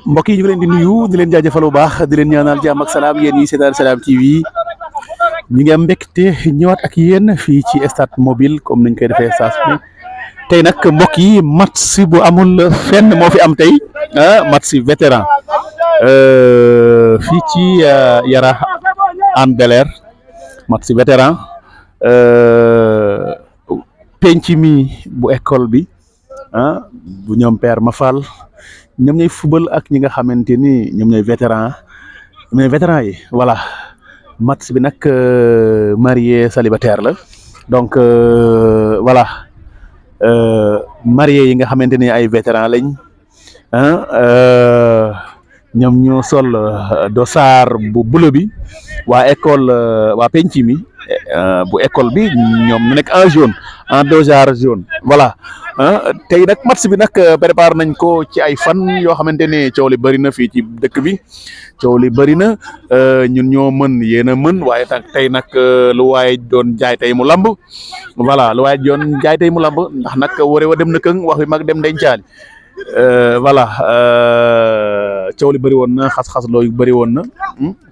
mbokk yi ñu ngi leen di nuyu di leen jaajëfal bu baax di leen ñaanal jàmm ak salaam yéen yi seetaan Salam TV ñu ngi am mbégte ñëwaat ak yéen fii ci stade mobile comme niñ koy defee saa su ne tey nag mbokk yi match bu amul fenn moo fi am tey match vétéran fii ci Yara Hann Bel-Air match vétéran penc mi bu école bi bu ñoom père Mafal ñoom ñooy football ak ñi nga xamante ni ñoom ñooy vétéran yi voilà match bi nag marié célibataire la donc voilà marié yi nga xamante ni ay vétéran lañ ñoom ñoo sol dossard bu bleu bi waa école waa penc mi bu école bi ñoom ñu nekk en jaune en dossard jaune voilà tey nag match bi nag préparé nañ ko ci ay fan yoo xamante ne coow li bëri na fii ci dëkk bi coow li bëri na ñun ñoo mën yéen a mën waaye tey nag lu waaye doon jaay tey mu lamb voilà lu waaye doon jaay tey mu lamb ndax nag ware wa dem na këng wax bi mag dem dencaali voilà coow li bëri woon na xas-xas looyu bëri woon na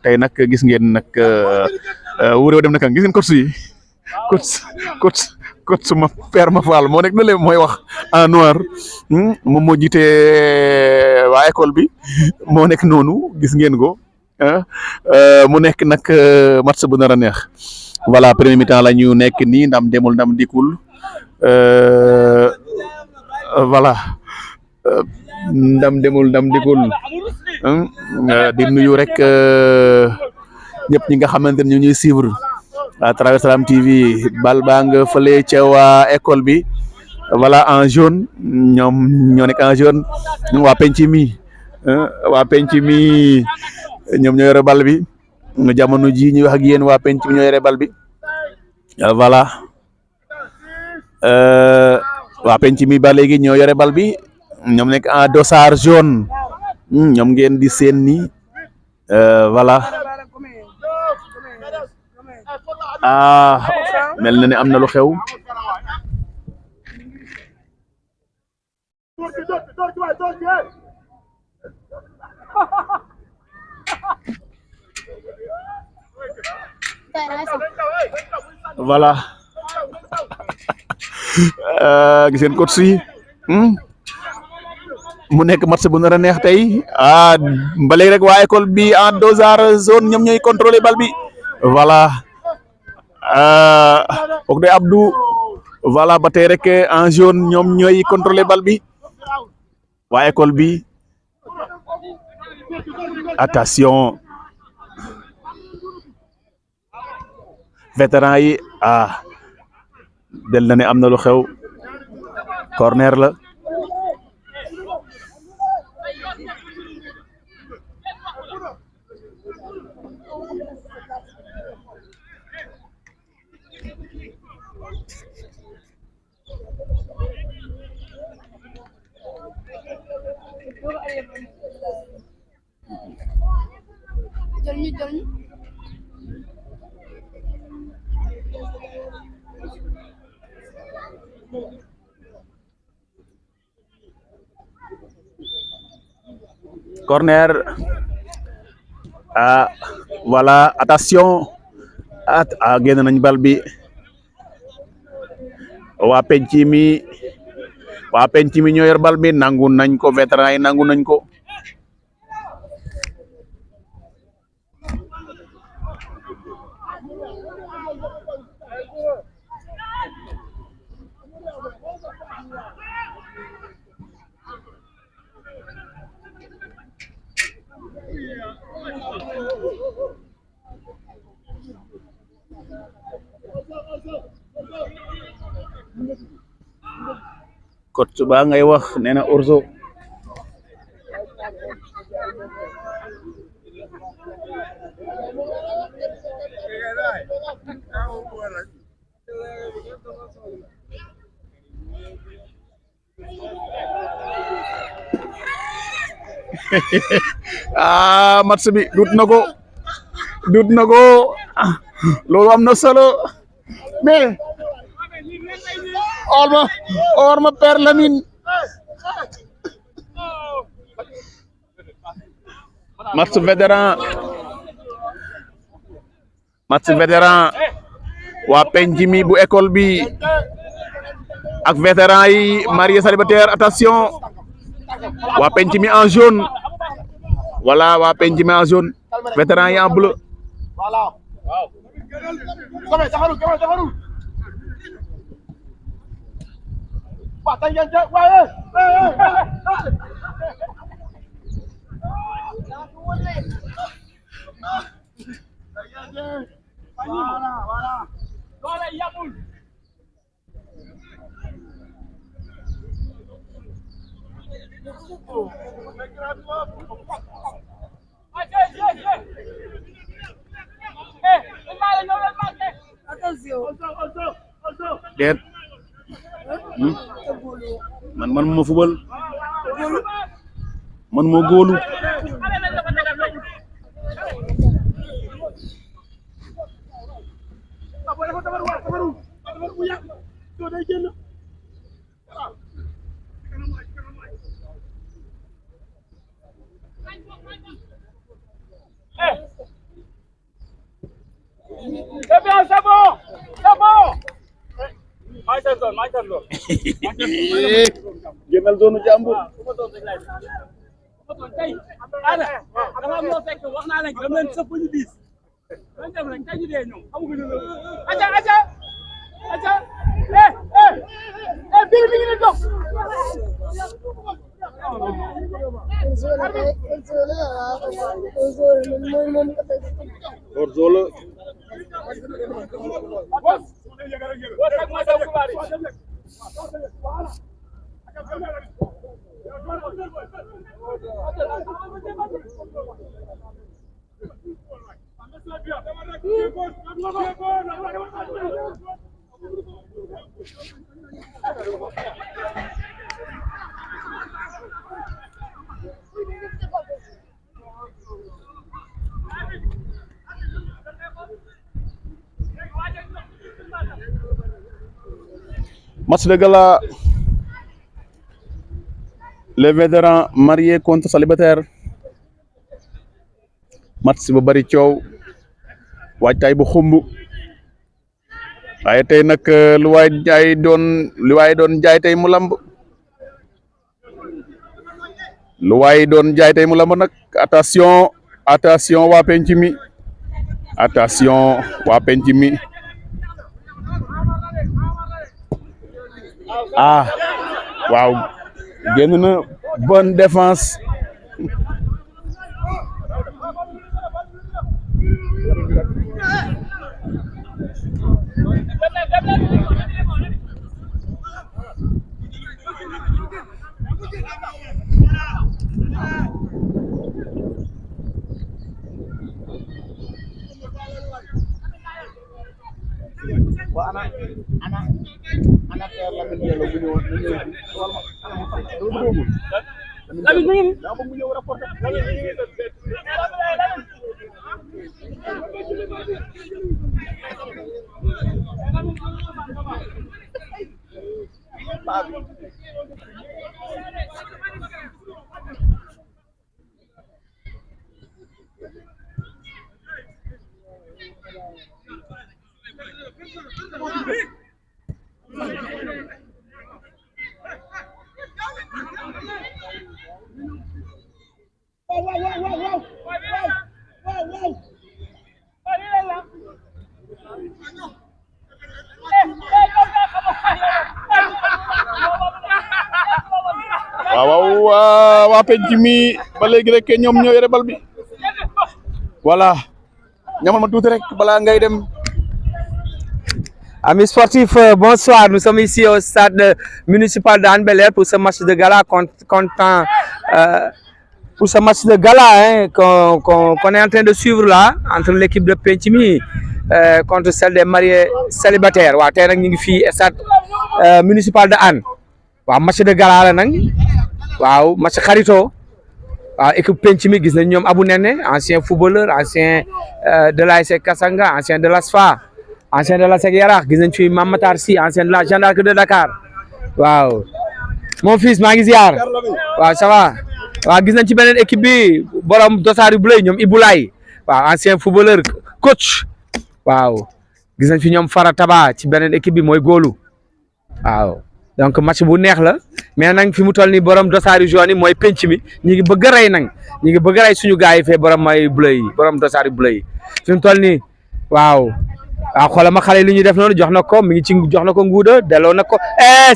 tey nag gis ngeen nag wure wa dem na këng gis ngeen coach suma père Mafal moo nekk na leen mooy wax en noir moom moo jiite waa école bi moo nekk noonu gis ngeen ko mu nekk nag match bu nar a neex voilà premier mi-temps la ñu nekk nii ndam demul ndam dikul voilà ndam demul ndam dikul di nuyu rek ñëpp ñi nga xamante ne ñu ñuy suivre à travers Salam TV bal baa nga fële ca waa école bi voilà en jaune ñoom ñoo nekk en jaune waa penc mi ñoom ñoo yore bal bi jamono ji ñuy wax ak yéen waa penc mi ñoo yore bal bi voilà waa penc mi ba léegi ñoo yore bal bi ñoom nekk en dossard jaune ñoom ngeen di seen ni voilà mel na ne am na lu xew voilà gis ngeen coach yi mu nekk match bu nar a neex tey ba léegi rek waa école bi en dossard zone ñoom ñooy contrôler bal bi voilà foog de Abdou voilà ba tey rek en jaune ñoom ñooy contrôler bal bi waa école bi attention vétéran yi del na ne am na lu xew corner la corner voilà attention génn nañ bal bi waa penc mi ñoo yor bal bi nangu nañ ko vétéran yi nangu nañ ko coach ba ngay wax nee na orzo match bi dut na ko loolu am na solo mais or ma père Lamine match vétéran waa penc mi bu école bi ak vétéran yi marié célibataire attention waa penc mi en jaune voilà waa penc mi en jaune vétéran yi en bleu déet man ma fubal man moo góolu C'est bon. génnal zone jàmbur Orzola match de gala, les vétérans mariés contre célibataires. Match bu bari coow waajtaay bu xumb waaye tey nag lu waay doon jaay tey mu lamb nag attention waa penc mi waaw génn na bonne défense waa penc mi ba léegi rek ñoom ñoo yore bal bi voilà ñamal ma tuuti rek balaa ngay dem. Amis sportifs, bonsoir. Nous sommes ici au stade municipal d'Anne Bel-Air pour ce match de gala pour ce match de gala qu'on est en train de suivre là entre l'équipe de Penchimi contre celle des mariés célibataires. Waaw tey nag ñu ngi fii stade municipal de Anne. Waaw match de gala la nag waaw match xarito waaw équipe penc mi gis nañ ñoom Abou Nene ancien footballeur ancien de l'ASC Kassanga ancien de l'ASFA ancien de l'ASC Yaraax gis nañ fi Mame Matar Sy ancien de la Jeanne d'Arc de Dakar waaw mon fils maa ngi ziar waaw ça va waaw gis nañ ci beneen équipe bi borom dosaar yu bleu ñoom Iboulaye waaw ancien footballeur coach waaw gis nañ fi ñoom Fara Taba ci beneen équipe bi mooy góolu waaw donc match bu neex la mais nag fi mu toll nii borom dosaar yu jaune yi mooy penc mi ñu ngi bëgg a rey nag ñu ngi bëgg a rey suñu gars yi fee borom may bleu yi borom dosaar yu bleu yi fi mu toll nii waaw xoolal ma xale li ñuy def noonu jox na ko mi ngi ci jox na ko nguuda delloo na ko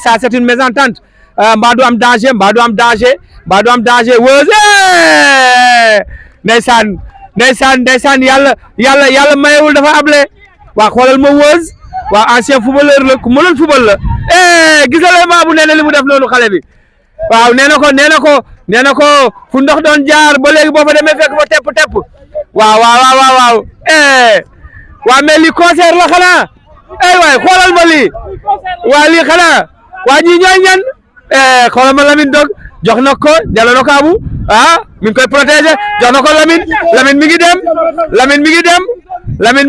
ça c'est une mésentente mbaa du am danger mbaa du am danger mbaa du am danger Weuz ndeysaan yàlla mayewul dafa able waa xoolal ma Weuz waa ancien footballeur la ku mënoon football la gisale ma bu nee na li mu def noonu xale bi waaw nee na ko fu ndox doon jaar ba léegi boo fa demee fekk fa tepp waaw waa mais lii concert la xanaa waay xoolal ma lii waa lii xanaa waa ñii ñooy ñan xoolal ma Lamine dog jox na ko delloo na ko Abu mi ngi koy protéger jox na ko Lamine mi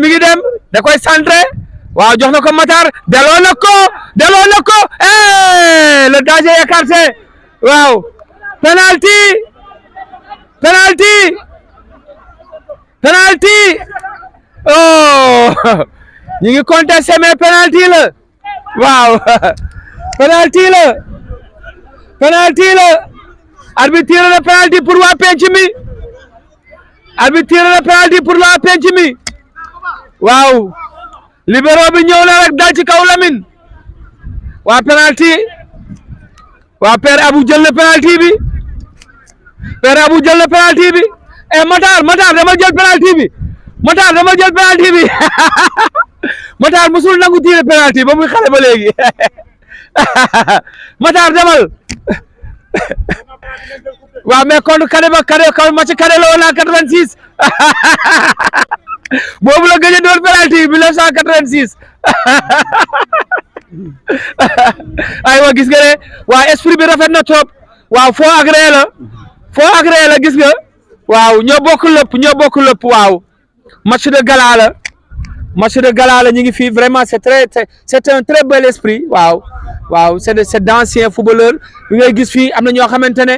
ngi dem da koy centré waaw jox na ko Matar delloo na ko le danger est écarté waaw penalty oh ñu ngi contesté mais penalty la waaw penalty la arbitre tiré na penalty pour waa penc mi waaw libéro bi ñëw na rek dal ci kaw Lamine waa penalty waa père Abou jël na penalty bi Matar dama jël penalty bi Matar musul nangu tiré penalty ba muy xale ba léegi Matar demal waaw mais kon match kade la woon en 86 boobu la gëj a doon penalty 1986 aywa gis nga ne waa esprit bi rafet na trop waaw foo agréé la gis nga waaw ñoo bokk lépp waaw match de gala la ñu ngi fii vraiment c'est un très bel esprit waaw c'est d'anciens footballeurs bi ngay gis fii am na ñoo xamante ne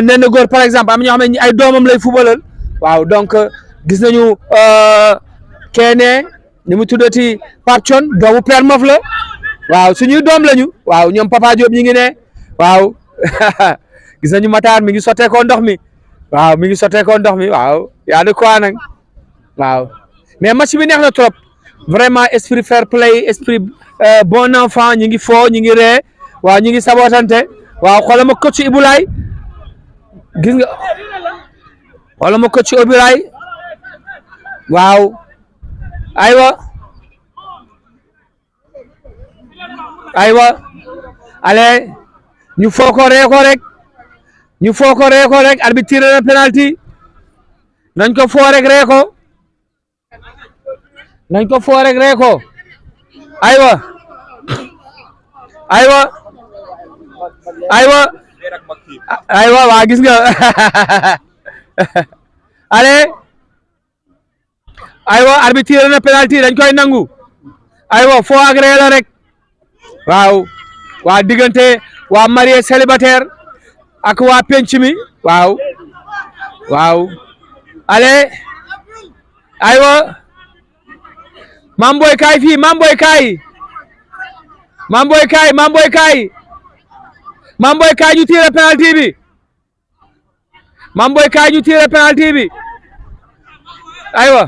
Néné Góor par exemple am na ñoo xam ne ay doomam lay footballeur waaw donc gis nañu keene ni mu tuddati Pape Thion doomu Père Mof la waaw suñuy doom lañu waaw ñoom Papa Diop ñi ngi ne waaw gis nañu Matar mi ngi sotteekoo ndox mi waaw yaa de quoi nag waaw mais match bi neex na trop vraiment esprit fair play esprit bon enfant ñi ngi foo ñi ngi ree waaw ñi ngi sabotante waaw xoolal ma coach Iboulaye gis nga xoolal ma coach Iboulaye waaw aywa allez ñu foo ko ree ko rek arbitre tiré na penalty nañ ko foo rek ree ko aywa waa gis nga allez aywa arbitre tiré na penalty dañ koy nangu aywa foo ak ree la rek waaw waa diggante waa marié célibataire ak waa penc mi waaw allez aywa Mame Boye kaay fii Mame Boye kaay ñu tiré penalty bi aywa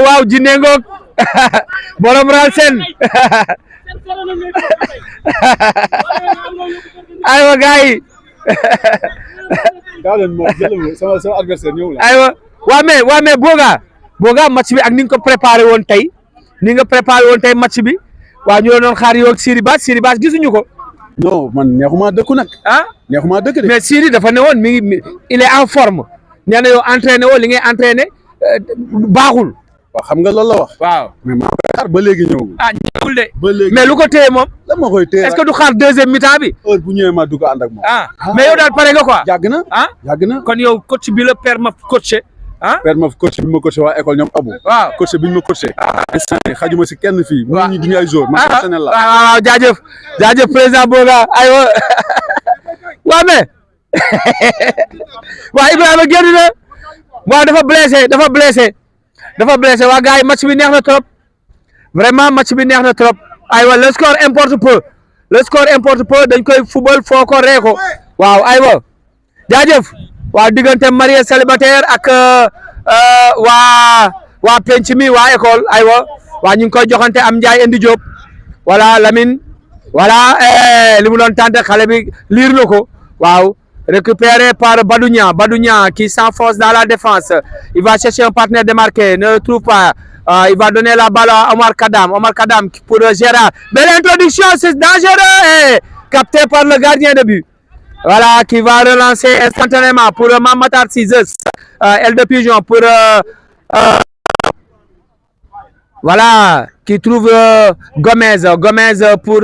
waaw jinne ngoog borom ral sen aywa gars yi sama adversaire ñëw la aywa waa mais Boga match bi ak ni nga ko préparé woon tey match bi waaw ñu doon xaar yow ak Siri Bass gisuñu ko. non man neexuma dëkku nag. neexuma dëkk de. mais Siri dafa ne woon mi ngi il est en forme nee na yow entraîné woo li ngay entraîné baaxul. waaw xam nga loolu la wax. waaw mais maa koy xaar ba léegi ñëwul. ñëwul de. ba léegi mais lu ko téye moom. lan ma koy téye est-ce que du xaar deuxième mi-temps bi. heure bu ñëwee ma dugg ànd ak moom. mais yow daal pare nga quoi. yàgg na yàgg na. kon yow coach bi la père ma coaché. père ma coach bi ma coaché waa école ñoom Abou. waaw coach bi ñu ma coaché. instant yii xajuma si kenn fii. waaw mu ngi duñu ay joueurs. man professionnel la. waaw jaajëf président Boga aywa waaw mais waaw Ibrahima génn na waaw dafa blessé waa gars yi match bi neex na trop vraiment match bi neex na trop aywa le score importe peu dañ koy football foo ko ree ko waaw aywa jaajëf waa diggante marié célibataire ak waa penc mi waa école aywa waa ñu ngi koy joxante am Ndiaye indi Diop voilà Lamine voilà li mu doon tànte xale bi liir na ko waaw récupéré par Badounia qui s'enfonce dans la défense il va chercher un partenaire démarqué ne le trouve pas il va donner la balle à Omar Kadam pour Gérard belle introduction c'est dangereux et capté par le gardien de but voilà qui va relancer instantanément pour Mamatar Cizes aile de pigeon pour voilà qui trouve Gomez pour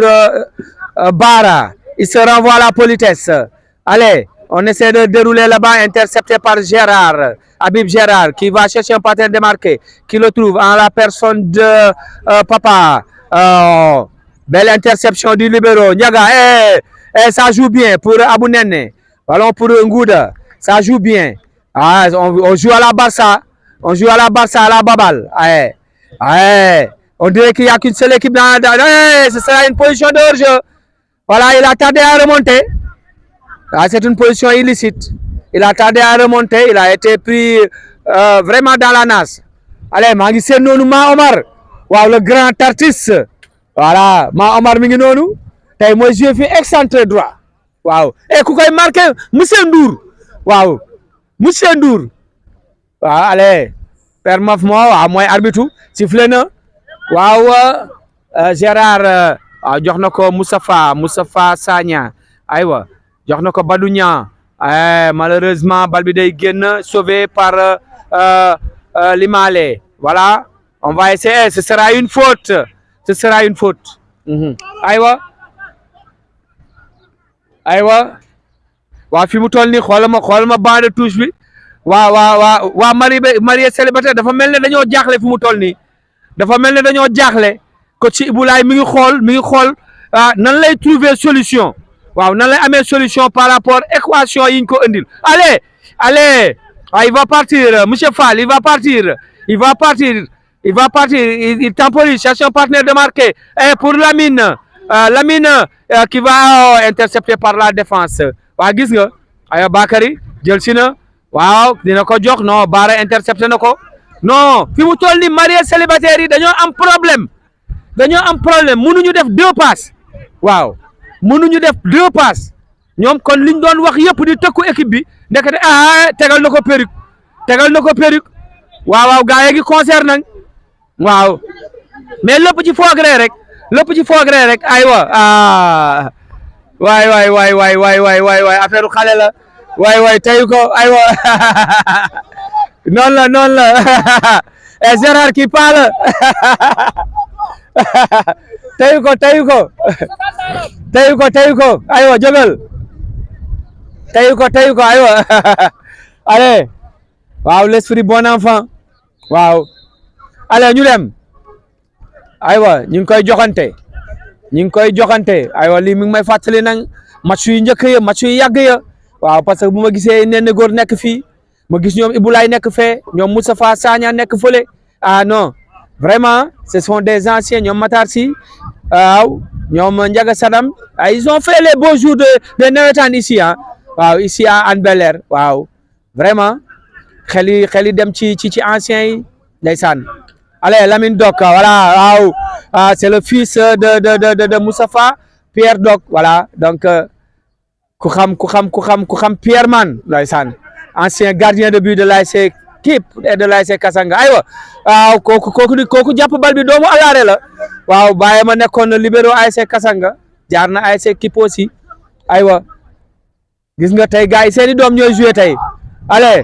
Bara il se renvoie à la politesse allez on essaie de dérouler là-bas intercepté par Habib Gérard qui va chercher un partenaire démarqué qui le trouve en la personne de Papa belle interception du libéro Ndiaga ça joue bien pour Abou Nene ballon pour Ngouda ça joue bien on joue à la Barça à la Babal on dirait qu'il n'y a qu'une seule équipe ce sera une position de hors-jeu voilà il a tardé à remonter c'est une position illicite il a tardé à remonter il a été pris vraiment dans la nasse allez maa ngi seen noonu Ma Omar waaw le grand artiste voilà Ma Omar mi ngi noonu tey mooy joué fi excentré droit waaw ku koy marqué monsieur Ndour waaw allez Père Maf waaw mooy arbitre sifflé na waaw Gérard jox na ko Moustapha Sagna aywa jox na ko Badounia malheureusement bal bi day génn sauvé par Limale voilà on va essayer ce sera une faute aywa waa fi mu toll nii xoolal ma banc de touche bi waa marié célibataire dafa mel ne dañoo jaaxle fi mu toll nii dafa mel ne dañoo jaaxle coach Iboulaye mi ngi xool nan lay trouver solution nan lay amee solution par rapport équation yi ñu ko indil allez il va partir monsieur Fall il va partir il temporise cherche un partenaire démarqué et pour Lamine qui va intercepté par la défense gis nga aya Bakary jël si na dina ko jox non Bara intercepté na ko non fi mu toll ni marié célibataire yi dañoo am problème mënuñu def deux passes ñoom kon liñ doon wax yëpp di tëkku équipe bi ndekete tegal na ko perruque gaa yi ngi concert nag mais lépp ci foogree rek aywa waay affaire xale la waay tayu ko aywa noonu la et Gérard qui parle tayu ko aywa jógal tayu ko aywa allez l'esprit bon enfant allez ñu dem aywa ñu ngi koy joxante aywa lii mi ngi may fàttali nag match yu njëkk ya match yu yàgg ya parce que bu ma gisee Néné Góor nekk fii ma gis ñoom Iboulaye nekk fee ñoom Moustapha Sagna nekk fële non vraiment ce sont des anciens ñoom Matar Sy ñoom Ndiaga Sadam ils ont fait les beaux jours de nawetaan ici waaw ici à Hann Bel-Air waaw vraiment xel yi dem ci anciens yi ndeysaan allez Lamine Dock voilà waaw c'est le fils de Moustapha Pierre Dock voilà donc ku xam Pierre Man ndeysaan ancien gardien de but de l'ASC Kip et de l'ASC Kasanga aywa waaw kooku jàpp bal bi doomu alaare la waaw bàyyi ma nekkoon libéro ASC Kasanga jaar na ASC Kip aussi aywa gis nga tey gars yi seeni doom ñooy joué tey allez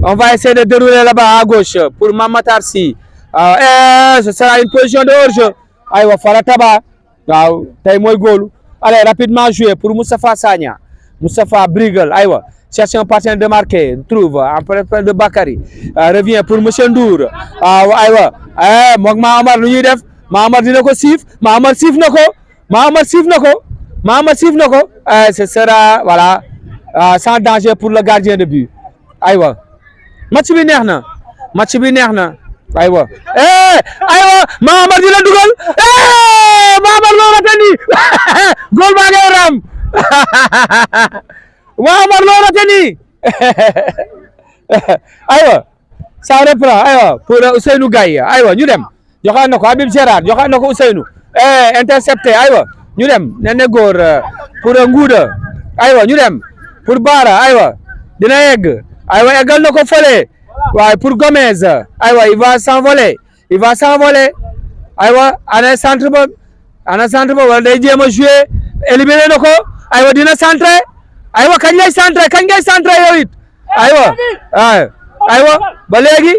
on va essayer de dérouler là-bas à gauche pour Mamatar Sy waaw ce sera une position de hors-jeu aywa Fara Taba waaw tey mooy góolu allez rapidement joué pour Moustapha Sagna Moustapha Brigal aywa cherche un partenaire démarqué trouve en près de Bakary revient pour monsieur Ndour waaw aywa moog Mahamar lu ñuy def Mahamar dina ko siif Mahamar siif na ko ce sera voilà sans danger pour le gardien de but aywa match bi neex na aywa Mahamar dina dugal Mahamar loo rate ni goal baa ngay ram Mahamar loo rate ni aywa ça reprend aywa pour Ousseynou Gaye aywa ñu dem joxaat na ko Habib Gérard joxaat na ko Ousseynou intercepté aywa ñu dem Nene Góor pour Ngouda aywa ñu dem pour Bara aywa dina yegg aywa eggal na ko fële waaye pour Gomez aywa il va s'envoler aywa ana centre ba wala day jéem a jouer éliminé na ko aywa dina centré aywa kañ ngay centré yow it aywa ba léegi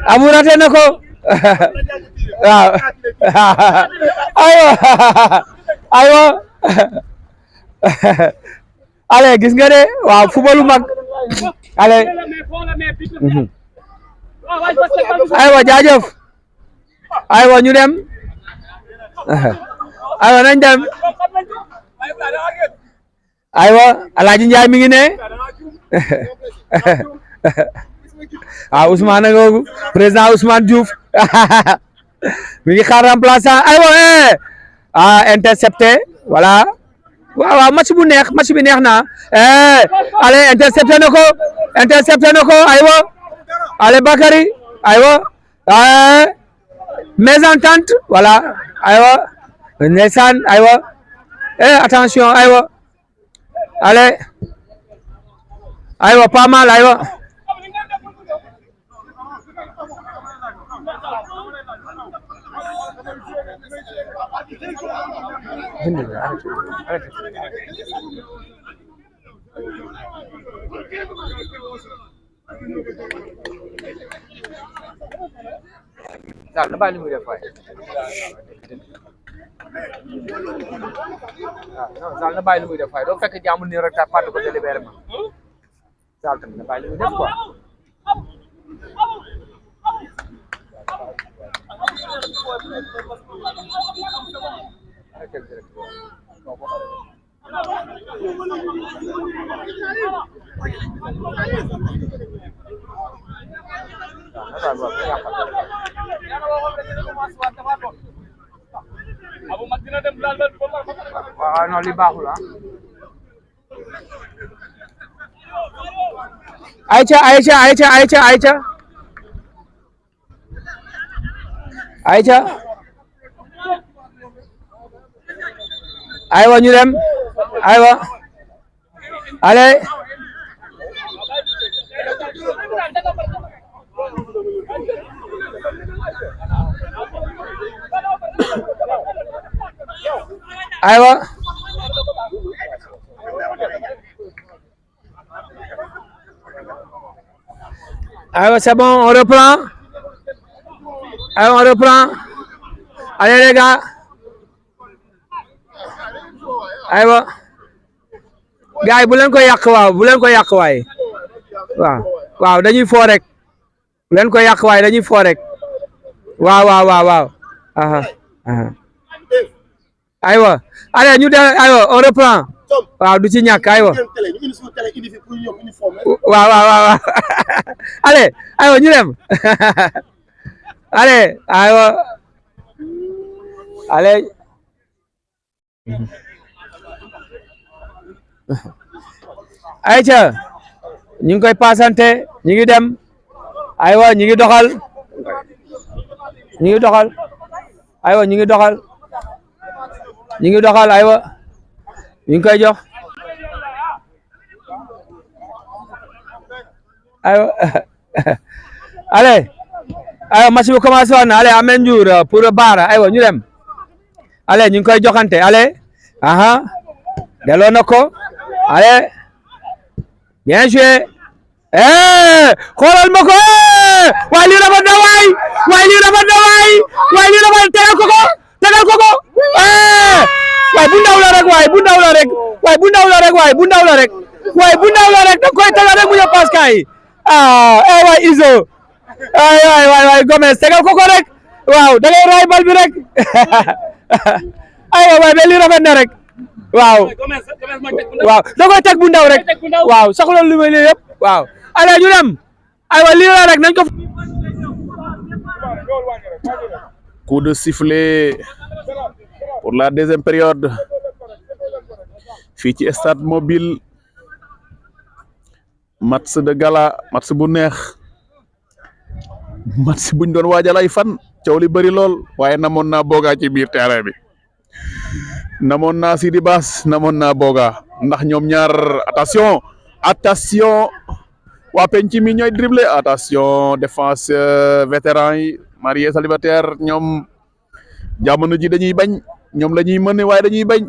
Abou raté na ko waaw aywa allez gis nga de waaw footballu mag allez aywa jaajëf aywa ñu dem aywa nañ dem aywa Alaaji Njaay mi ngi ne Ousmane a ngoogu président Ousmane Diouf mi ngi xaar remplaçant aywa intercepté voilà waaw match bi neex na allez intercepté na ko aywa allez Bakary aywa mésentente voilà aywa ndeysaan aywa attention aywa allez aywa pas mal aywa Zal na bàyyi li muy def waay non Zal na bàyyi li muy def waay doo fekk jàmm nii rek ta pàdd ko délibérément Zal tamit na bàyyi li muy def quoi waaw non li baaxul Aïcha aywa ñu dem aywa allez aywa c'est bon on reprend allez les gars aywa gars yi bu leen ko yàq waay waaw dañuy fo rek bu leen ko yàq waay dañuy fo rek waaw aywa allez ñu dem aywa on reprend waaw du ci ñàkk aywa waaw allez aywa ñu dem allez aywa allez ayca ñu ngi koy passante ñu ngi dem aywa ñu ngi doxal aywa ñu ngi doxal aywa ñu ngi koy jox aywa allez aywa match bi commencé woon na allez amen jour pour Bara aywa ñu dem allez ñu ngi koy joxante allez aha delloo na ko allez bien joué xoolal ma ko waay lii rafet na waay lii rafet na waay lii rafet tegal ko waay bu ndaw la rek waay bu ndaw la rek da koy tegal rek mu ñëw Pascal yi waay Izo waay Gomes tegal ko rek waaw da ngay raay bal bi rek aywa waay mais lii rafet na rek waaw da koy teg bu ndaw rek waaw soxla lu may lii yëpp waaw allez ñu dem aywa lii la rek nañ ko coup de sifflet pour la deuxième période fii ci stade mobile match de gala match bu neex match buñ doon waajal ay fan coow li bëri lool waaye namoon naa Boga ci biir terrain bi namoon naa Sidi Bass namoon naa Boga ndax ñoom ñaar attention waa penc mi ñooy dribble attention défense vétéran yi marié célibataire ñoom jamono ji dañuy bañ ñoom la ñuy mën waaye dañuy bañ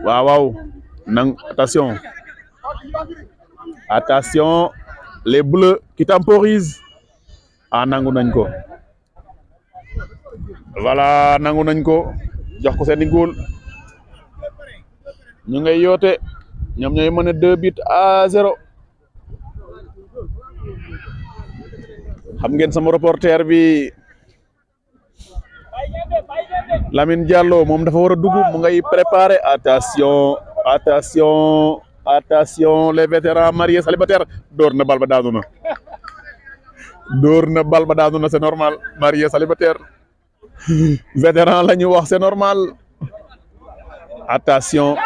waaw nang attention les bleus qui temporisent nangu nañ ko voilà nangu nañ ko jox ko seen góol ñu ngay yoote ñoom ñooy mën a 2-0 xam ngeen sama reporter bi Lamine Diallo moom dafa war a dugg mu ngay préparer attention les vétérans mariés célibataires door na bal ba daanu na c'est normal mariés célibataire vétéran la ñu wax c'est normal attention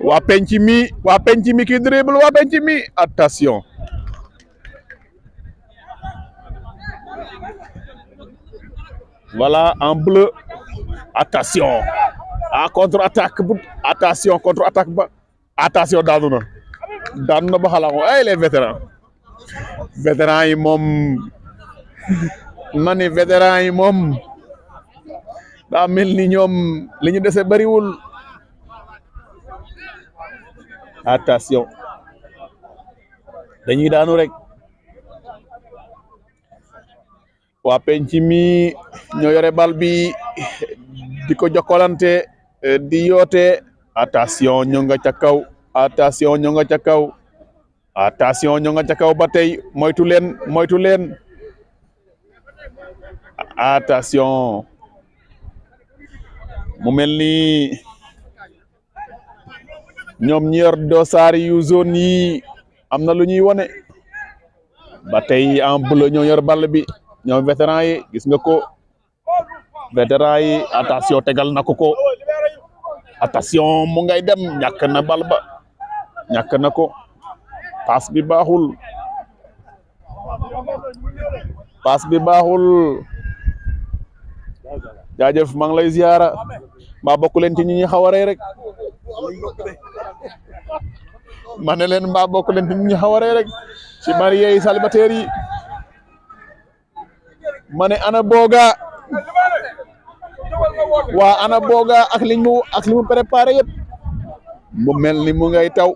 waa penc mi ki dribble waa penc mi attention voilà en bleu attention contre-attaque ba attention daanu na ba xalaat ko ay les vétérans yi moom ma ne vétérans yi moom daa mel ni ñoom li ñu dese bariwul attention dañuy daanu rek waa penc mi ñoo yore bal bi di ko jokkalante di yoote attention ñoo nga ca kaw ba tey moytu leen attention mu mel ni ñoom ñi yor dossard yu zone yi am na lu ñuy wone ba tey en bleu ñoo yor bal bi ñoom vétéran yi gis nga ko vétéran yi attention tegal na ko attention mu ngay dem ñàkk na bal ba ñàkk na ko passe bi baaxul jaajëf maa ngi lay ziara mbaa bokk leen ci ñi xaw a rey rek ma ne leen mbaa bokk leen ci ñi xaw a rey rek ci marié yi célibataire yi ma ne ana Boga waa ana Boga ak li mu préparé yëpp mu mel ni mu ngay taw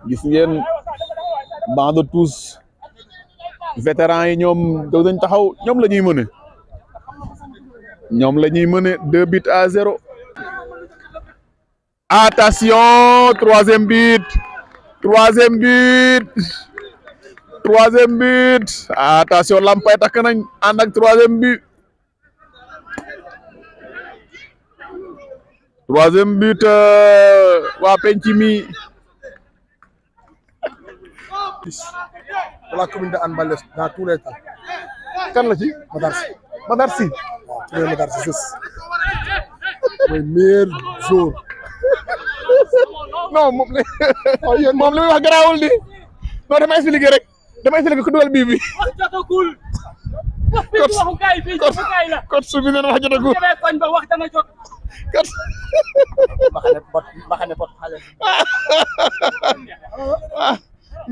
gis ngeen banc de touche vétérans yi ñoom dañ taxaw ñoom la ñuy mëne 2-0 Attention, troisième but. Attention, Lampay takk nañ ànd ak troisième but. Troisième but waa penc mi. de la commune de Hann Bel-Esth dans tous les temps. Kan la ci Matar Sy. waaw Matar Sy sës mooy meilleur joueur. non moom la moom li muy wax garaawul di non dama expliqué rek ku dugal bii bi kot su bi neen wax jotagul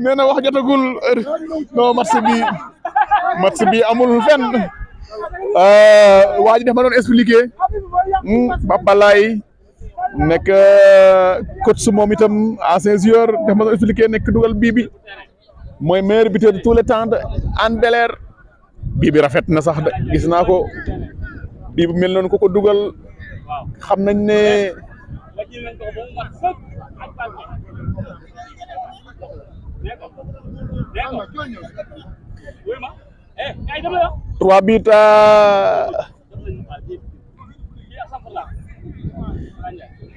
nee na wax jotagul non match bi amul fenn waa ji def ma doon expliqué Babalaay nekk coach su moom itam ancien joueur def ma doon expliqué nekk dugal bii bi mooy meilleur buteur de tous les temps de Hann Bel-Air bii bi rafet na sax de gis naa ko bii bu mel noonu ko dugal xam nañ ne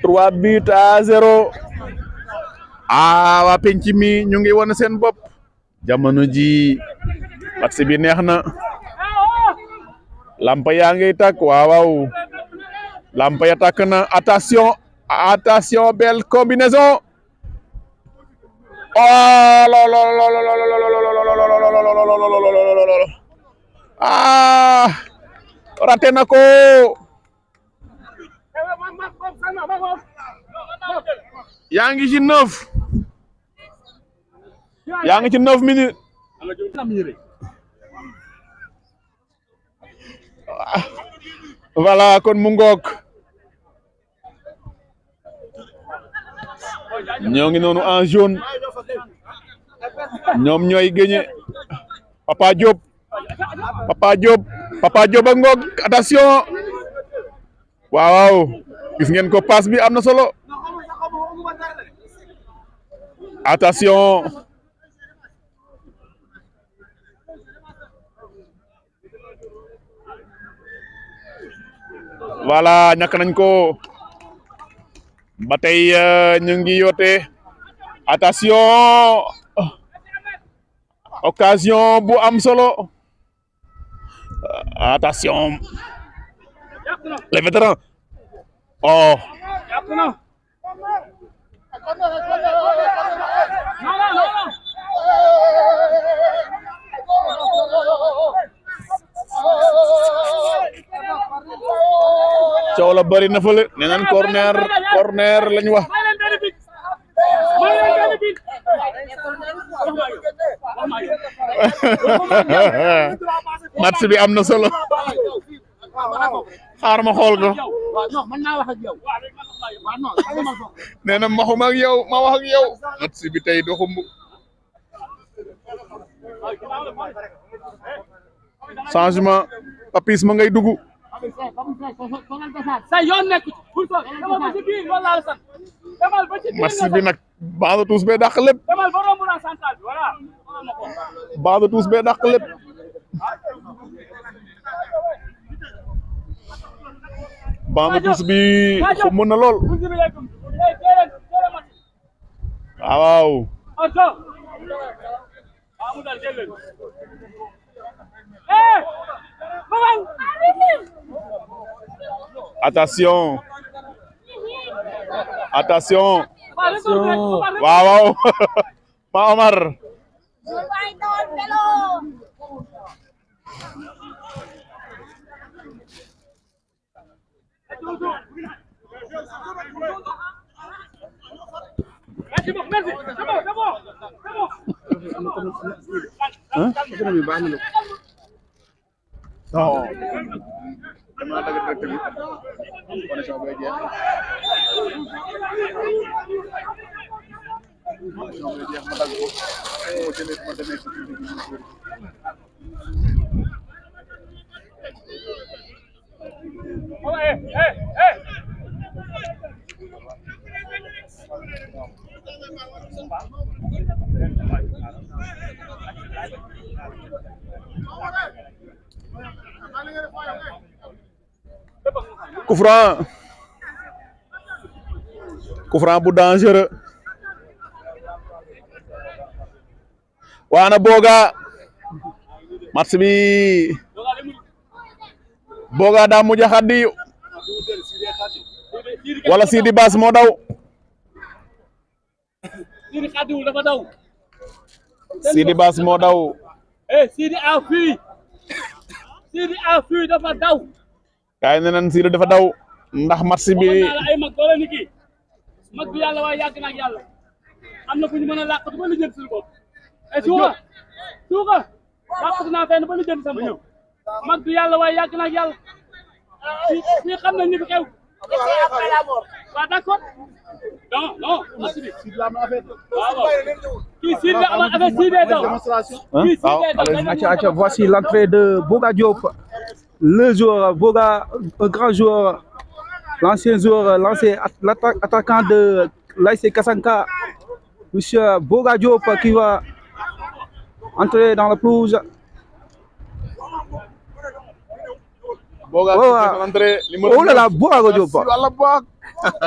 trois buts à 0 waa penc mi ñu ngi wane seen bopp jamono ji match bi neex na lampa yaa ngi tàkk waaw lampa ya tàkk na attention belle combinaison raté na ko yaa ngi ci 9 minutes voilà kon mu ngoog ñoo ngi noonu en jaune ñoom ñooy gagné Papa Diop a ngoog attention waaw gis ngeen ko passe bi am na solo attention voilà ñàkk nañ ko ba tey ñu ngi yoote attention occasion bu am solo attention les vétérans oh coow la bëri na fële nee nañ corner lañ wax match bi am na solo xaar ma xool ko nee na maxuma ak yow ma wax ak yow match bi tey do xumb changement Papis ma ngay dugg match bi nag Banda Tous bee dàq lépp Banda Tous bee dàq lépp Banda Tous bi xumb na lool waaw attention waaw Ma Omar non dama daga direct bi connexion bay jeex ma dag ko mo jëlee ma demee ci coup franc bu dangereux waana Boga match bi Boga daa mujj a xaddi wala Sidi Bass moo daw Sidi Bass moo daw Sidi a fui dafa daw kaay ne nan Sidi dafa daw ndax match bi ay mag doole ni kii mag bi yàlla waaye yàgg na ak yàlla am na fu ñu mën a làqatu ba lu jël suñu bopp suuka làqatu naa fenn ba lu jël sama bopp mag bi yàlla waaye yàgg na ak yàlla fii xam nañ ni fi xew waaw d'accord non match bi waaw kii Sidi ama affaire Sidi daw kii Sidi daw Voici l'entrée de Boga Diop, le joueur Boga, un grand joueur, l'ancien joueur, l'ancien attaquant de l'ASC Kassanka, monsieur Boga Diop qui va entrer dans la pelouse. Boga Oh là là, Boga Diop.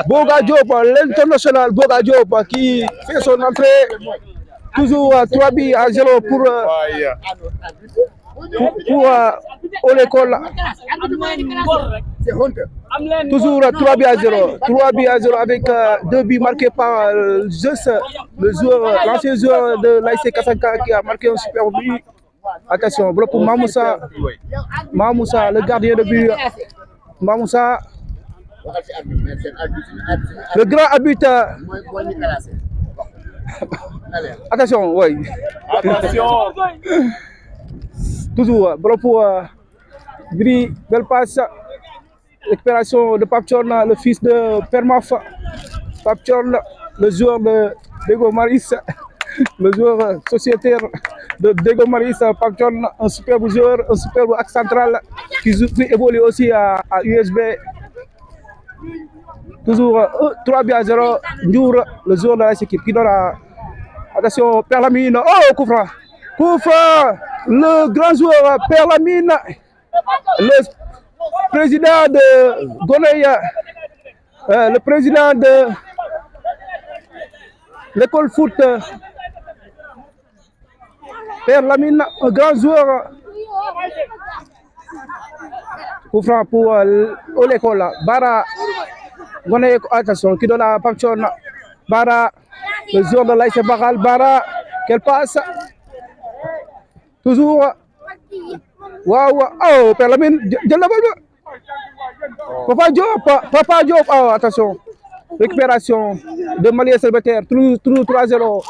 Boga Diop, l'international Boga Diop qui fait son entrée. Toujours 3 buts à 0 pour l'école. Toujours 3 buts à 0. 3 buts à 0 avec 2 buts marqués par l'ancien joueur de l'ASC Kassanka qui a marqué un super but. Attention, bloc pour Mamoussa. Mamoussa, le gardien de but. Mamoussa. Le grand arbitre. Attention, oui. attention Toujours, bloc pour Gris, belle passe. Récupération de Papchorn, le fils de Permaf. Papchorn, le joueur de Dego Maris, le joueur sociétaire de Dego Maris. Papchorn, un superbe joueur, un superbe axe central qui évolue aussi à USB. Toujours 3 buts à 0. Ndiour, le joueur de la équipe qui donne à. Attention, Perlamine. Oh, coup franc. Coup franc. Le grand joueur Perlamine. Le président de Goneya. Le président de l'école foot. Perlamine, un grand joueur. Coup franc pour l'école. Bara. Attention, qui donne à Papchorn. Bara, le joueur de l'ASC Baral. Bara, quelle passe. Toujours. Waouh, oh, Perlamine, de la balle. Papa Diop, oh, attention. Récupération de Malien Célibataire. Toujours 3-0.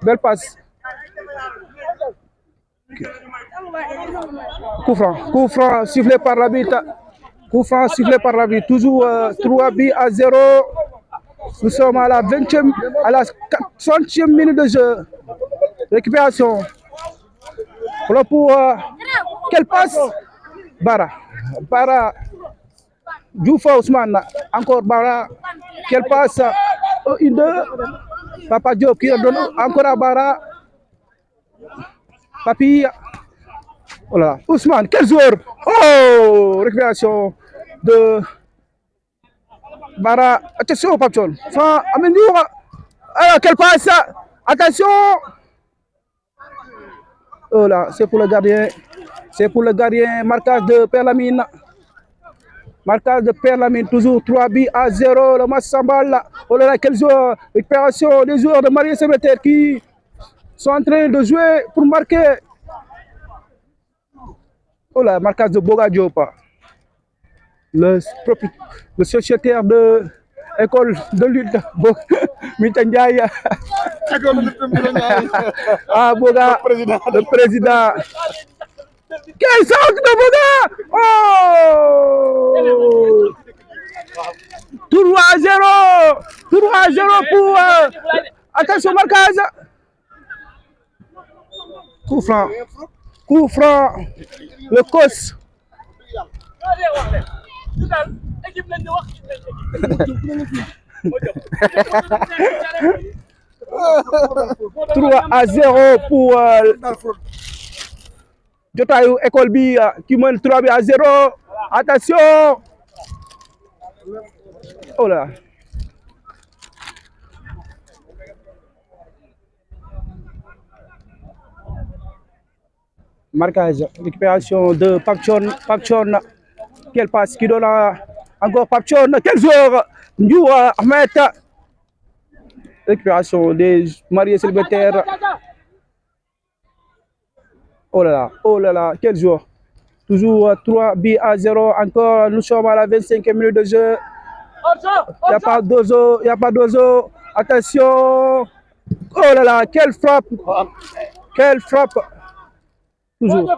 Belle passe. Coup franc, sifflé par l'arbitre. Coup franc sifflé par l'arbitre. Toujours 3 buts à 0. Nous sommes à la 60e minute de jeu. Récupération. Voilà pour quelle passe. Bara. Djoufa Ousmane. Encore Bara. Quelle passe. 1-2. Papa Diop qui donne encore à Bara. Papi. Voilà. Ousmane, quel joueur. Oh, récupération de Bara. Attention, Papchorn. Enfin, Amendour. Alors, quelle passe. Attention. Oh là, c'est pour le gardien. C'est pour le gardien. Marquage de Perlamine. Marquage de Perlamine. Toujours 3 buts à 0. Le match s'emballe. Oh là là, quel joueur. Récupération des joueurs de Marie Célibataire qui sont en train de jouer pour marquer. Oh là, marquage de Boga Diop. Le sociétaire de l'école de lutte, Mitangaya. Ah, Boga, le président. Quel centre de Boga! Oh! 3-0! 3-0 pour. Attention, marquage. Coup franc. Le cos. « 3-0 pour jotaayu école bi qui mène 3-0. Attention. Oh là. Marquage, récupération de Papchon. Papchon, quelle passe qui donne encore Papchon. Quel joueur? Ndiour Ahmed. Récupération des mariés célibataires. Oh là là, quel joueur. Toujours 3-0. Encore, nous sommes à la 25e minute de jeu. Il n'y a pas d'oiseau. Attention. Oh là là, quelle frappe. Quelle frappe. Toujours.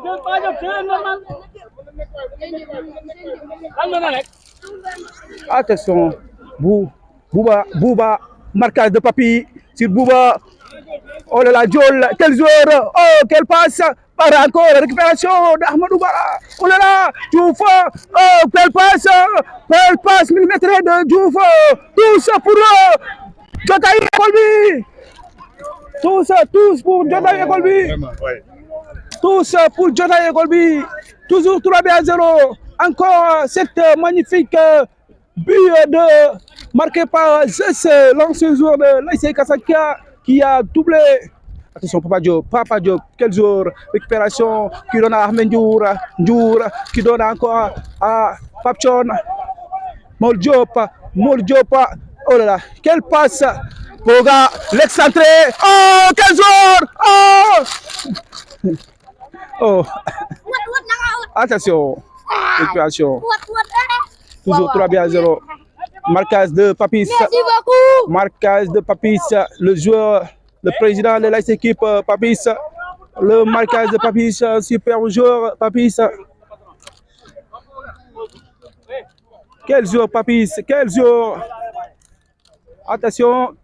Attention. Bouba. Marquage de Papi sur Bouba. Oh là là, Diol. Quel joueur. Oh, quelle passe. Par encore, récupération d'Ahmadou Bara. Oh là là, Diouf. Oh, quelle passe millimétrée de Diouf. Tous pour Jotaï Ekolbi. Tous pour Jotaï Ekolbi. Tous pour Jotaï Ekolbi. Toujours 3-0. Encore cette magnifique but marqué par Zess, l'ancien joueur de l'ASC Kasaka qui a doublé. Attention, Papa Diop, quel jour, récupération qui donne à Ahmed Ndiour, qui donne encore à Papchon, Mol Diop, oh là là, quelle passe, Boga, l'excentré, oh, quel jour, oh, attention, récupération, toujours 3-0, marquage de Papis, le joueur. Le président de la équipe, Papis. Le marquage de Papis, super joueur, Papis. Quel joueur, Papis, quel joueur. Attention.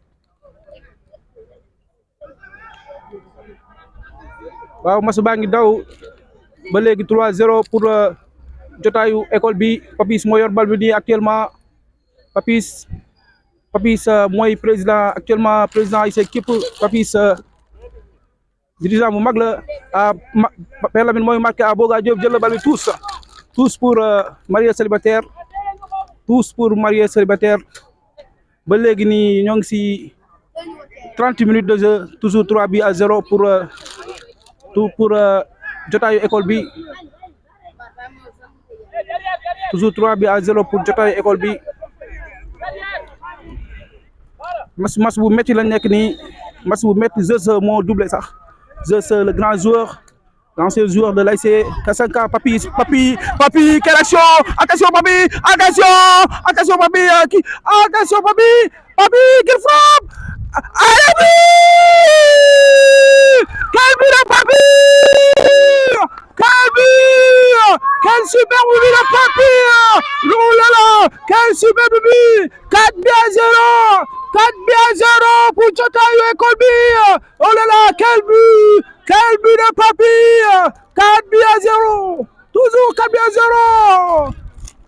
Waaw match baa ngi daw ba léegi 3-0 pour jotaayu école bi. Papis moo yor bal bi nii actuellement. Papis mooy président actuellement président ay sa équipe Papis dirigeant bu mag la Père Lamine mooy marqué à Boga Diop jël la bal bi tous pour mariés célibataires ba léegi nii ñoo ngi si 30 minutes de jeu toujours 3-0 pour jotaayu école bi toujours 3-0 pour jotaayu école bi. Match bu métti la nekk nii match bu métti Zeus moo doublé sax Zeus le grand joueur l'ancien joueur de l'ASC Kasaka Papi quelle action attention Papi quelle frappe allez quel but de Papi quel superbe but de Papi oh là là quel superbe but 4-0 pour Jotaï Ekolbi. Oh là là, quel but de Papi. 4-0. Toujours 4-0.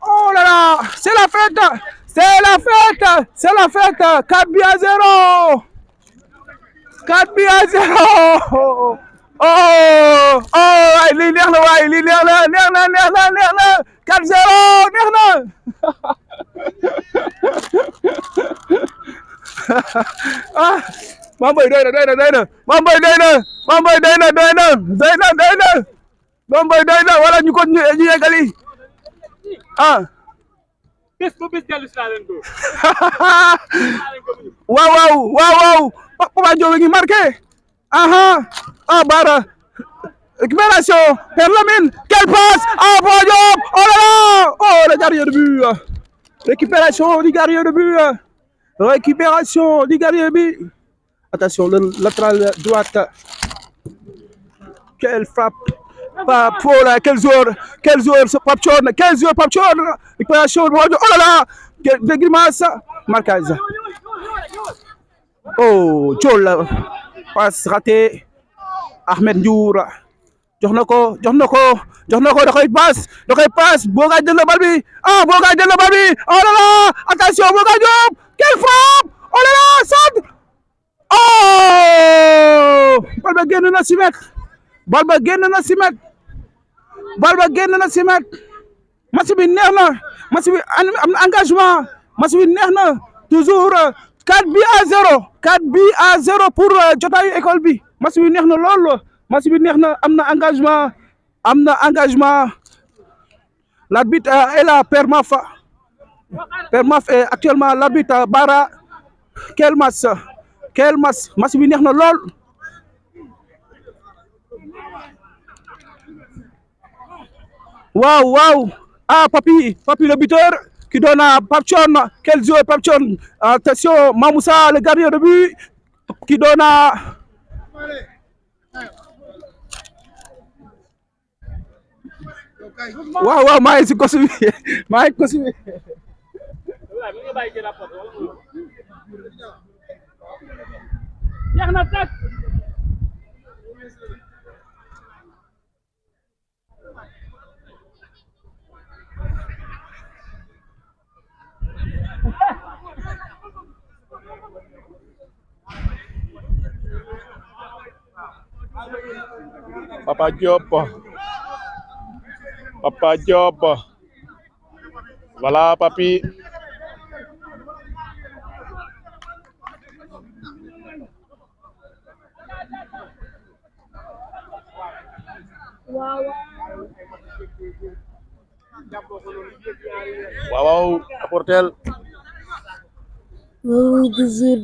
Oh là là, c'est la fête. 4-0. 4-0. Oh, lii neex na waay, lii neex na. 4-0, neex na. Mamboy doy na Mamboy doy na wala ñu ko ñu yeggali bés bu bés dellu si naa leen ko. waaw Papa Diop ngi marqué Bara récupération Père Lamine quelle passe Papa Diop oh là là oh le gardien de but récupération du gardien de but récupération du gardien de but attention le latéral droite quelle frappe Papola quel joueur ce Papchon récupération oh là là quelle grimace marquage oh Diol passe raté Ahmed Ndiour jox na ko da koy passe Boga jël na bal bi oh là là attention Boga Diop quelle frappe oh là là centre oh bal ba génn na 6 mètres bal ba génn na 6 mètres match bi neex na match bi am na engagement match bi neex na toujours 4 buts à 0 4 buts à 0 pour jotaayu école bi match bi neex na lool match bi neex na am na engagement l'arbitre est là Père Maf est actuellement l'arbitre Bara quel match match bi neex na lool waaw ah Papi le buteur qui donne à Pape Thion quel joueur Pape Thion attention Mamoussa le gardien de but qui donne à waaw maa ngi si kosu bi jeex na tàkk Papa Diop voilà Papi waaw apportel toujours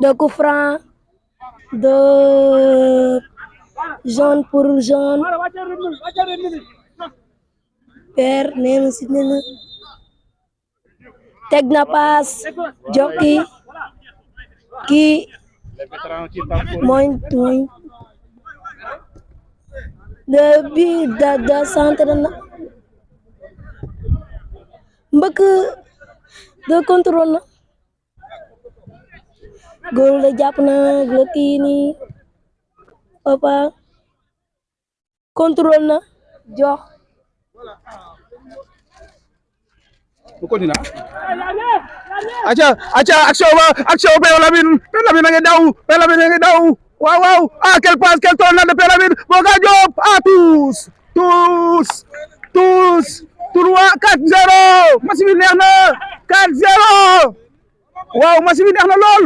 de coup franc de jaune pour jaune Père nee na si nee na teg na paas jox kii mooy de bi da centre na mbëkk de contrôle na góol de jàpp na la kii nii Papa contrôle na jox bu continue aca action Père Lamine a ngi daw waaw ah quel passe quel tornade de Père Lamine Boga Diop ah tous 4-0 match bi neex na 4-0 waaw match bi neex na lool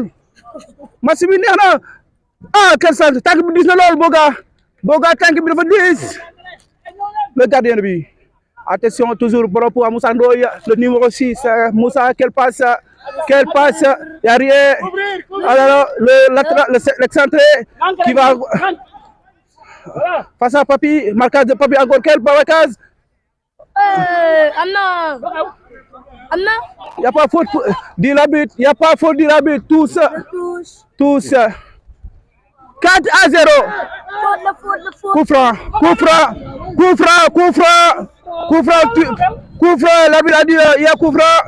ah quel centre tànk bi diis na lool Boga tànk bi dafa diis le gardien de but attention toujours par rapport à Moussa Ndoye le numéro 6 Moussa quel passe y a rien alors l'excentré qui va face à Papi marquage de Papi encore quel marquage y a pas faute de l'arbitre tous 4-0 coup franc l'arbitre a dit il y a coup franc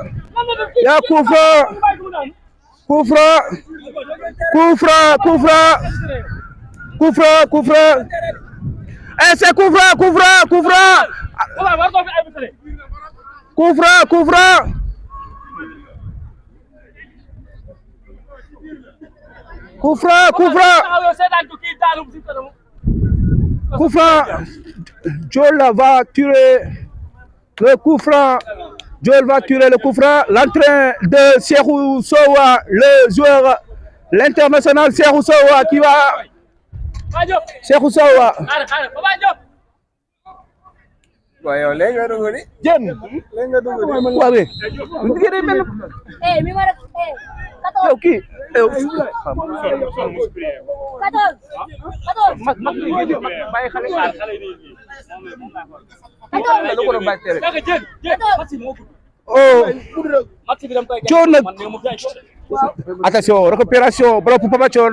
et c'est coup franc Joel va tirer le coup franc. L'entrain de Cheikhou Sowa, le joueur, l'international Cheikhou Sowa qui va. Cheikhou Sowa. waaye léegi nga dugg ni Jën. léegi nga dugg ni waaw yow kii. Coon nag attention récupération bala pour Papa Thion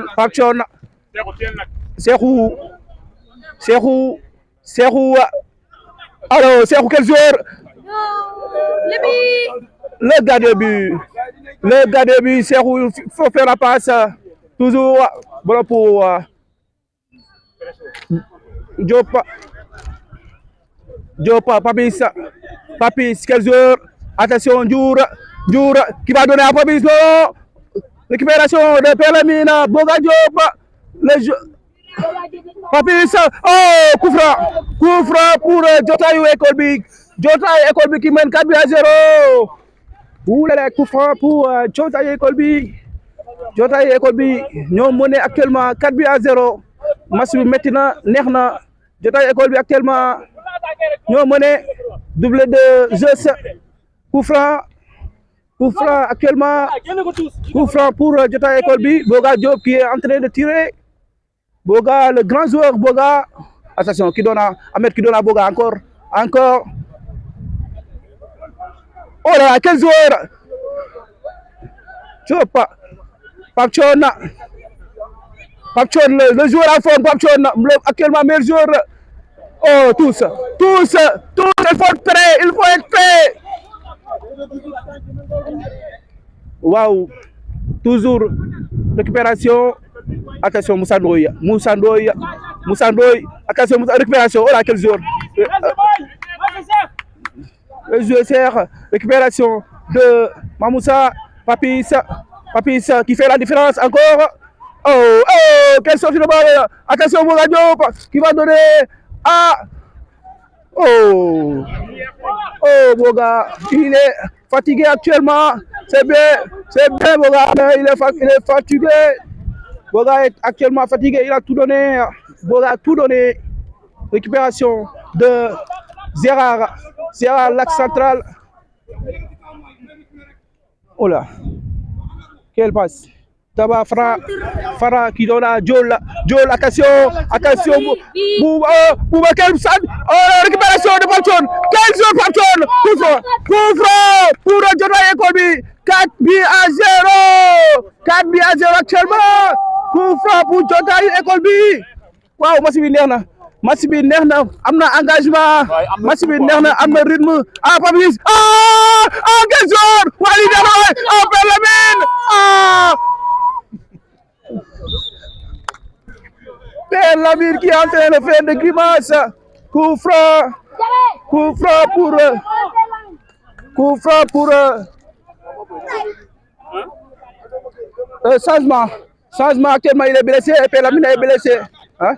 Cheikhou alors Cheikhou quel joueur le gardien de but Cheikhou il faut faire la passe toujours bala pour Diop Papis quel joueur attention Ndiour qui va donner à Papis récupération de Père Lamine Boga Diop le jeu Papis, oh, coup franc pour Jotaayu école bi qui mène 4 buts à 0. Ouh là là, coup franc pour Jotaayu école bi ñoo mené actuellement 4 buts à 0. Match bi metti na neex na Jotaayu école bi actuellement ñoo mené doublé de jeu coup franc actuellement coup franc pour Jotaayu école bi Boga Diop qui est en train de tirer. Boga, le grand joueur Boga. Attention, Ahmed qui donne à Boga encore. Oh là là, quel joueur! Pape Thion, le joueur à fond, Pape Thion, actuellement meilleur joueur. Oh, tous, il faut être prêt. Waouh, toujours récupération. Attention, Moussa Ndoye, attention, récupération. Oh là, quel joueur! Le joueur récupération de Mamoussa, Papis qui fait la différence encore. Oh, quelle sortie de balle! Attention, Boga Diop qui va donner à. Oh, Boga, il est fatigué actuellement. C'est bien, Boga, mais il est fatigué. Boga est actuellement fatigué, il a tout donné. Boga a tout donné. Récupération de Gérard, l'axe central. Oh là, quelle passe. D'abord Farah qui donne à Diol, attention, Boubacar Sad, récupération de Papton, 15 jours Papton, coup franc pour Jotaayu école bi, 4 buts à 0 actuellement, coup franc pour Jotaayu école bi. Waaw, match bi neex na, am na engagement, match bi neex na, am na rythme. Papis, quel joueur! Wali Darawe, Perlamine, Perlamine qui est en train de faire des grimaces. Coup franc pour changement actuellement, il est blessé et Perlamine est blessé. Hein?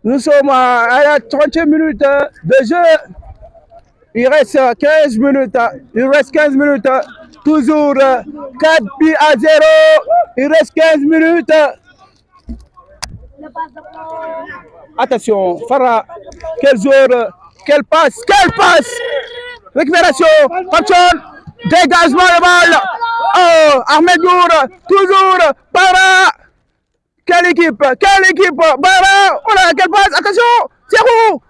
Nous sommes à la 30e minute de jeu. Il reste 15 minutes. Toujours 4 buts à 0. Il reste 15 minutes. Attention, Farah, quel joueur, quelle passe. Récupération, Papton, dégagement de balle. Oh, Ahmed Nour, toujours, Bara. Quelle équipe, Bara. Oh là, quelle passe, attention, Serrou.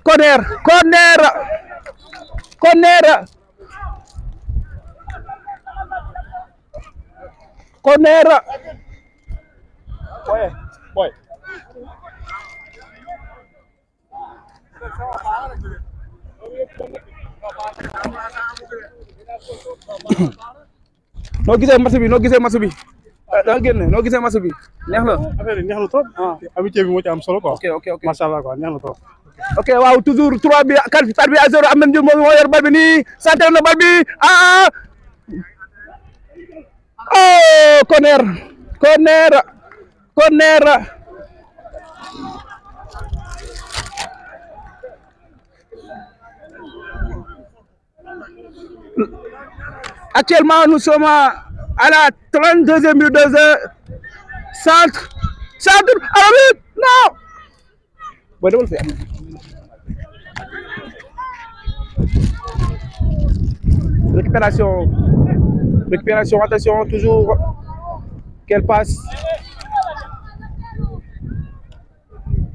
Corner. Boy. Noo gisee match bi da nga génn noo gisee match bi neex na. Affaire yi neex na trop. Amitié bi moo ci am solo quoi. ok Macha Allah quoi, neex na trop. ok waaw toujours 3 bi 4 bi à 0 am nañu moo yor bal bi nii centre na bal bi oh corner. Actuellement, nous sommes à la 32e minute de jeu. Centre, à la minute, non. Bon, on va le faire. Récupération, attention, toujours. Quelle passe.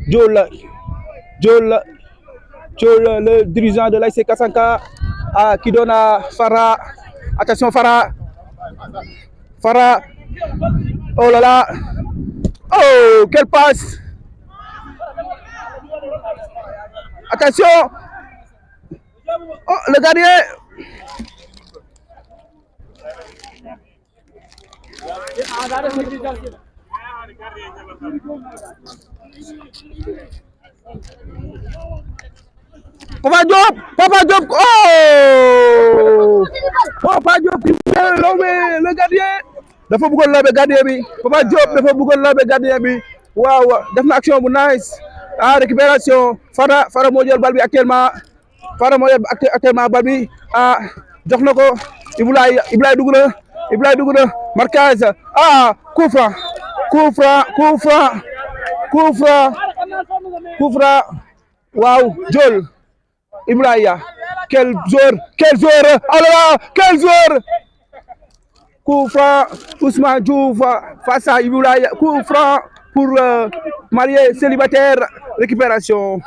Diol, le dirigeant de l'ASC Kassanka, qui donne à Farah. Attention Farah. Oh là là. Oh, quelle passe. Attention. Oh, le gardien. Papa Diop oh Papa Diop loobe le gardien dafa bëggoon loobe gardien bi Papa Diop dafa bëggoon loobe gardien bi waaw def na action bu nice récupération Fara moo jël bal bi actuellement bal bi jox na ko Ibrahima dugg na marquage coup franc waaw Jol Ibrahima quel joueur oh là là quel joueur coup franc Ousmane Diouf face à Ibrahima coup franc pour marié célibataire récupération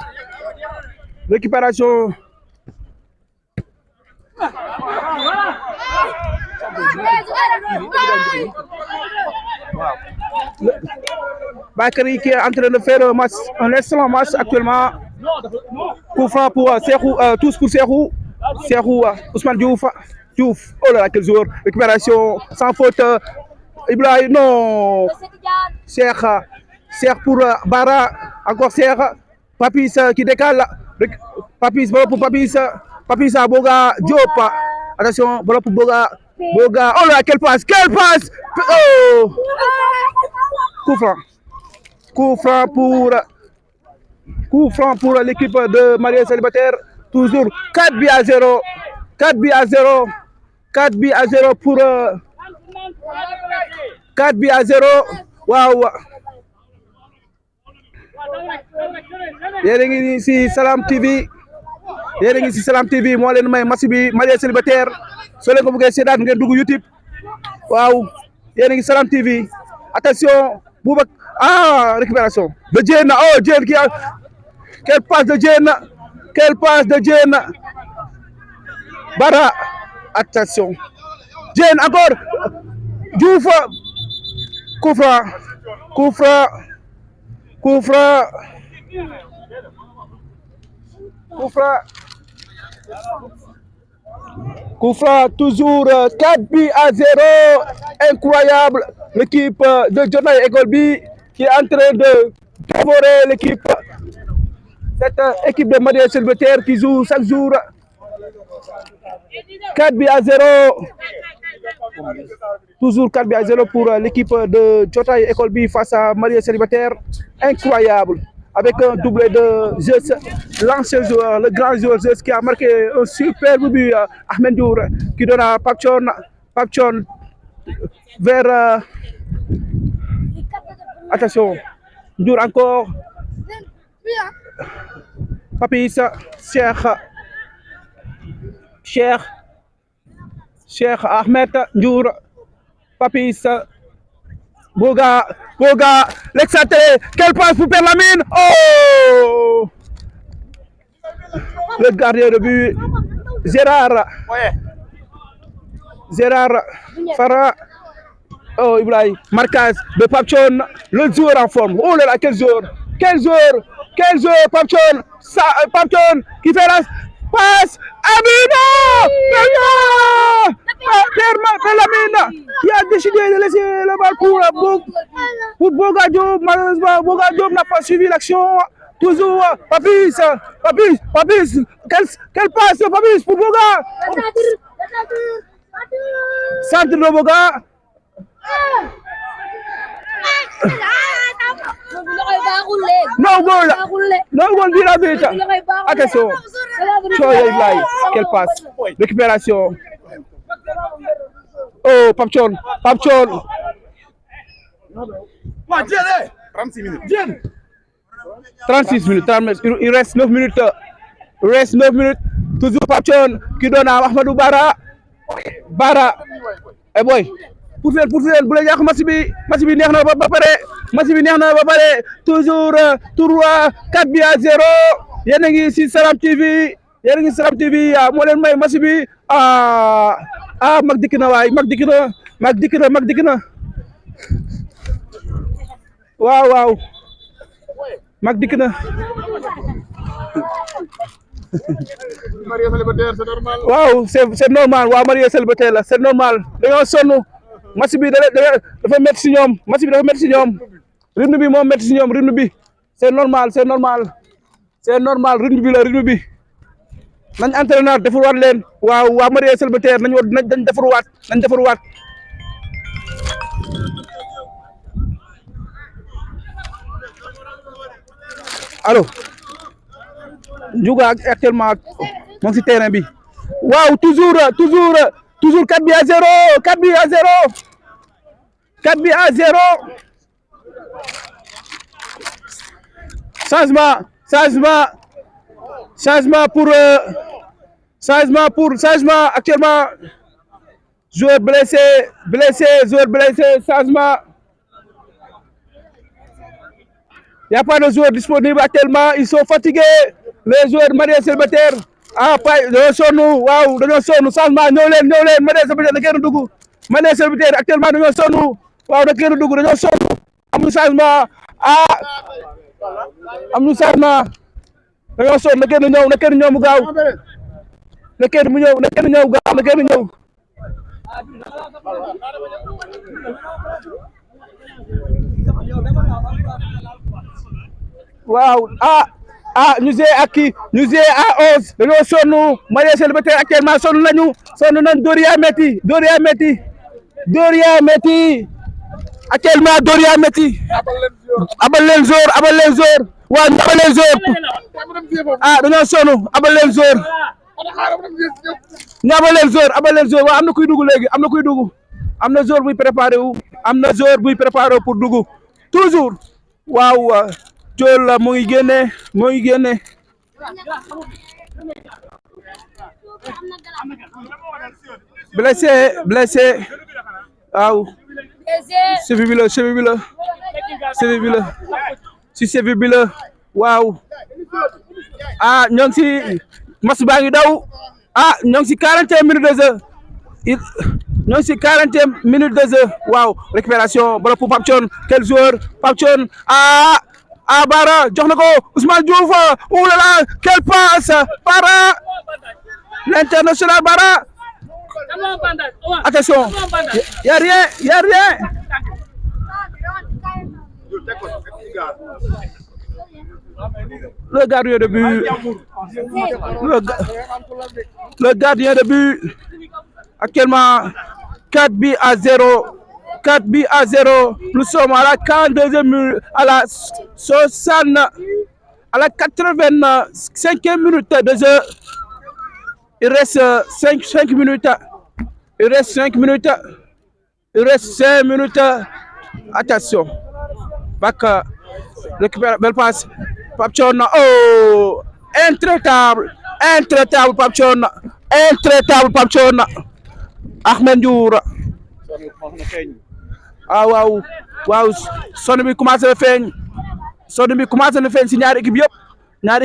Bakary qui est en train de faire un excellent match actuellement. Coup franc pour Serhou, tous pour Serhou. Ousmane Diouf. Oh là là, quel joueur. Récupération sans faute. Ibrahim, non. Cheikh pour Bara. Encore Cheikh. Papis qui décale. Papis, voilà pour Papis. Papis à Boga Diop. Attention, voilà pour Boga. Oh là là, quelle passe. Oh. Coup franc pour l'équipe de mariés célibataires. Toujours 4 buts à 0 pour 4 buts à 0. Waouh. Yéen a ngi ci Salam TV moo leen may match bi mariés célibataires soo leen ko bëggee seetaan ngeen dugg YouTube waaw yéen a ngi Salam TV attention Boubacar récupération de Diène Diène qui a quelle passe de Diène Bara attention Diène encore Diouf coup franc toujours 4 buts à 0 incroyable l'équipe de Diotaye École bi qui est en train de dévorer cette équipe de mariés célibataires qui joue chaque jour 4 buts à 0 toujours 4 buts à 0 pour l'équipe de Diotaye École bi face à mariés célibataires incroyable avec un doublé de Zeus, l'ancien joueur, le grand joueur Zeus qui a marqué un superbe but Ahmed Ndour qui donne à Papchon vers attention Ndour encore Papis Cheikh Ahmed Ndour Papis Boga, l'excentré, quelle passe pour Perlamine. Oh, le gardien de but, Gérard Farah. Oh, Ibrahim, marquage de Papchon, le joueur en forme. Oh là là, quel joueur, Papchon, qui fait la passe. Amina, Perlamine qui a décidé de laisser le bal pour Boga Diop. Malheureusement, Boga Diop n'a pas suivi l'action. Toujours Papis, quelle passe Papis pour Boga. Centre de Boga. No goal bi la bita. Attention. Ibrahim, quelle passe. Récupération. Oh, Papchon. 36 minutes. 36 minutes. Il reste 9 minutes. Toujours Papchon qui donne à Ahmadou Bara. Eh boy. Pour faire bu la yàq match bi neex na ba pare toujours 4 buts à 0 yéen a ngi ci Salam TV moo leen may match bi mag dikk na waaw mag dikk na mariés célibataires c'est normal. waaw c'est normal waaw mariés célibataires la c'est normal dañoo sonn match bi dafa métti si ñoom rythme bi moo métti si ñoom rythme bi c'est normal rythme bi nañ entraîneur defaruwaat leen waaw waa Marie Célibataire nañ defaruwaat allo Ndiouga actuellement moom si terrain bi waaw toujours 4 buts à 0 4 buts à 0 4 buts à 0 changement actuellement joueur blessé changement. Il n'y a pas de joueurs disponibles actuellement, ils sont fatigués. Les joueurs mariés célibataires, dañoo sonn waaw dañoo sonn changement ñëw leen mariés célibataires da kenn dugg mariés célibataires actuellement dañoo sonn waaw da kenn dugg dañoo sonn amuñu changement amuñu changement dañoo sonn na kenn ñëw mu gaaw na kenn ñëw waaw ñu joué ak kii ñu joué à 11 dañoo sonn mariés célibataires actuellement sonn nañ Doria Metti actuellement Doria Metti abal leen jour waaw ñu abal leen jour dañoo sonn abal leen jour waaw am na kuy dugg léegi am na jour buy préparé pour dugg toujours waaw Jool la mu ngi génne blessé waaw cheville bi la waaw ñoo ngi si match baa ngi daw ñoo ngi si 41 minutes de jeu waaw récupération bala pour Pape Thione quel joueur Pape Thione Bara jox na ko Ousmane Diouf oulala quelle passe Bara l'international Bara attention y a rien le gardien de but actuellement 4 buts à 0 nous sommes à la 42e minute à la 85e minute de jeu. Il reste 5 minutes. Attention. Bac récupère belle passe. Pape Thione intraitable Pape Thione. Ahmed Ndiour. waaw sonn bi commencé na feeñ si ñaari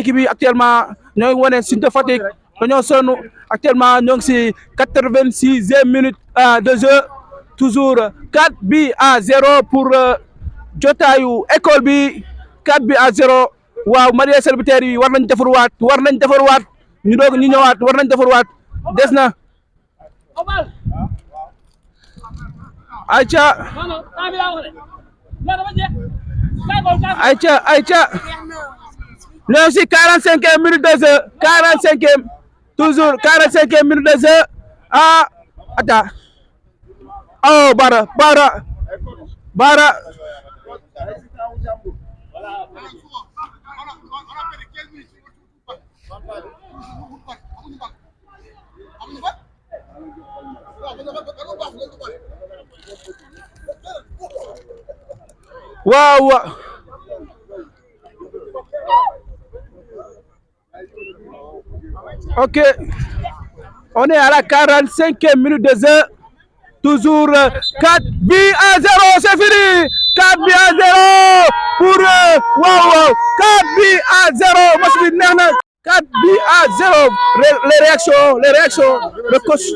équipe yi actuellement ñoo ngi wane Sinthiou Fatick dañoo sonn actuellement ñoo ngi si 86e minute de jeu toujours 4 buts à 0 pour jotaayu école bi 4 buts à 0 waaw mariés célibataires yi war nañ defarwaat ñu ñëwaat war nañ defarwaat des na Aïcha ñoo si 45e minute de jeu 45e toujours 45e minute de jeu ata Bara waaw ok on est à la 45e minute de jeu toujours 4 buts à 0 c'est fini 4 buts à 0 pour waaw 4 buts à 0 match bi neex na 4 buts à 0 les réactions le coach